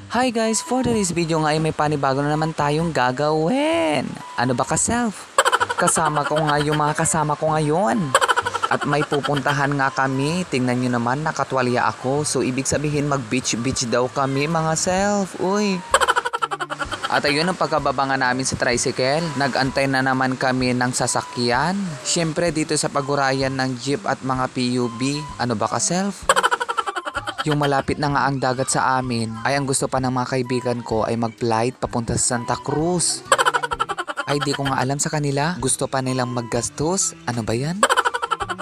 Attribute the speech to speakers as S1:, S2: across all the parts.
S1: Hi guys, for today's video nga ay may panibago na naman tayong gagawin. Ano ba ka-self? Kasama ko nga yung mga kasama ko ngayon. At may pupuntahan nga kami. Tingnan nyo naman, nakatwalya ako. So ibig sabihin mag-beach daw kami mga self. Uy. At ayun ang pagkababa namin sa tricycle. Nag-antay na naman kami ng sasakyan. Siyempre dito sa pagurayan ng jeep at mga PUV. Ano ba ka-self? Yung malapit na nga ang dagat sa amin ay ang gusto pa ng mga kaibigan ko ay mag-flight papunta sa Santa Cruz. Ay di ko nga alam sa kanila. Gusto pa nilang maggastos. Ano ba yan?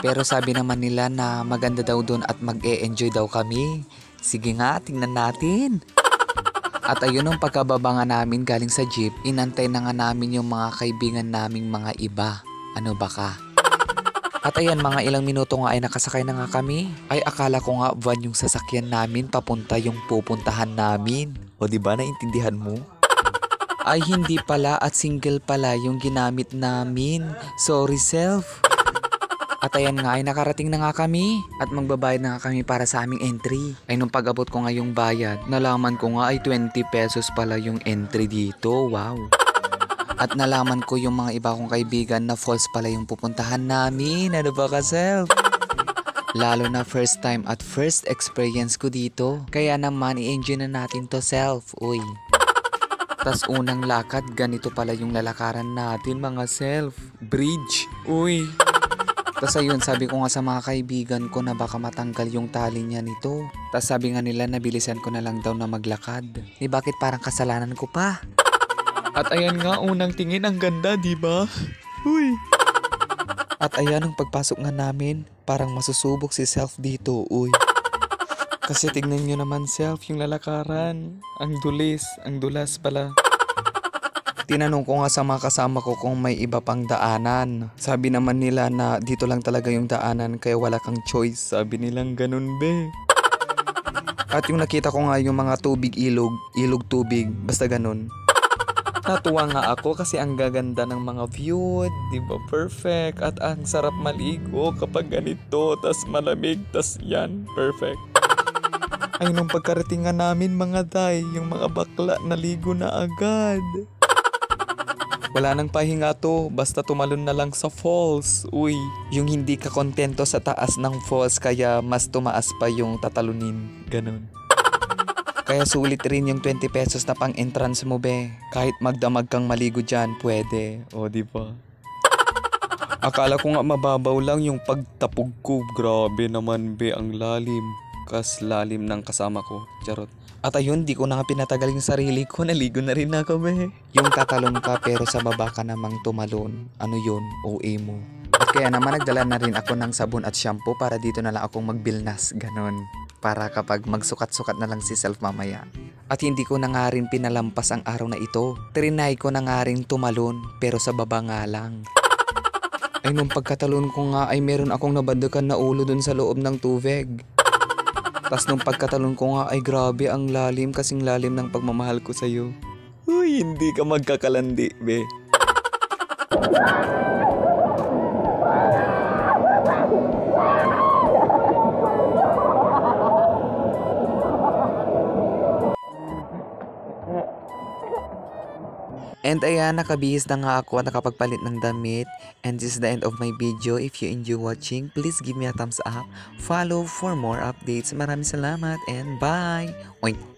S1: Pero sabi naman nila na maganda daw doon at mag-e-enjoy daw kami. Sige nga, tingnan natin. At ayun ang pagkababa nga namin galing sa jeep, inantay na nga namin yung mga kaibigan naming mga iba. Ano ba ka? At ayan, mga ilang minuto nga ay nakasakay na nga kami. Ay akala ko nga van yung sasakyan namin papunta yung pupuntahan namin. O diba naintindihan mo? Ay hindi pala at single pala yung ginamit namin. Sorry self. At ayan nga ay nakarating na nga kami at magbabayad na nga kami para sa aming entry. Ay nung pag-abot ko nga yung bayad, nalaman ko nga ay 20 pesos pala yung entry dito. Wow. At nalaman ko yung mga iba kong kaibigan na false pala yung pupuntahan namin. Ano ba ka self? Lalo na first time at first experience ko dito. Kaya naman i-enjoy na natin to self. Uy. Tas unang lakad, ganito pala yung lalakaran natin mga self. Bridge. Uy. Tas ayun, sabi ko nga sa mga kaibigan ko na baka matanggal yung tali niya nito. Tas sabi nga nila nabilisan ko na lang daw na maglakad. Bakit parang kasalanan ko pa? At ayan nga, unang tingin ang ganda, di ba? Uy. At ayan ang pagpasok nga namin, parang masusubok si self dito, uy. Kasi tignan nyo naman self, yung lalakaran. Ang dulas pala. Tinanong ko nga sa mga kasama ko kung may iba pang daanan. Sabi naman nila na dito lang talaga yung daanan kaya wala kang choice. Sabi nilang ganun be. At yung nakita ko nga yung mga tubig ilog tubig, basta ganun. Natuwa nga ako kasi ang gaganda ng mga view, di ba perfect? At ang sarap maligo kapag ganito, tas malamig, tas yan, perfect. Ay nung pagkarating nga namin mga day, yung mga bakla naligo na agad. Wala nang pahinga to, basta tumalon na lang sa falls. Uy, yung hindi ka kontento sa taas ng falls kaya mas tumaas pa yung tatalunin, ganun. Kaya sulit rin yung 20 pesos na pang entrance mo be. Kahit magdamag kang maligo dyan, pwede. O diba? Akala ko nga mababaw lang yung pagtapog ko. Grabe naman be, ang lalim. Kas lalim ng kasama ko. Charot. At ayun, di ko na nga pinatagal yung sarili ko. Naligo na rin ako be. Yung tatalon ka pero sa baba ka namang tumalon. Ano yun? OA mo. At kaya naman nagdala na rin ako ng sabon at shampoo para dito na lang akong magbilnas. Ganon. Para kapag magsukat-sukat na lang si self mamaya. At hindi ko na nga rin pinalampas ang araw na ito. Trinay ko na nga rin tumalon pero sa baba nga lang. Ay nung pagkatalon ko nga ay meron akong nabandukan na ulo dun sa loob ng tubig. Tas nung pagkatalon ko nga ay grabe ang lalim kasing lalim ng pagmamahal ko sa'yo. Uy, hindi ka magkakalandi, be. And ayan, nakabihis na nga ako at nakapagpalit ng damit. And this is the end of my video. If you enjoy watching, please give me a thumbs up. Follow for more updates. Maraming salamat and bye! Oink!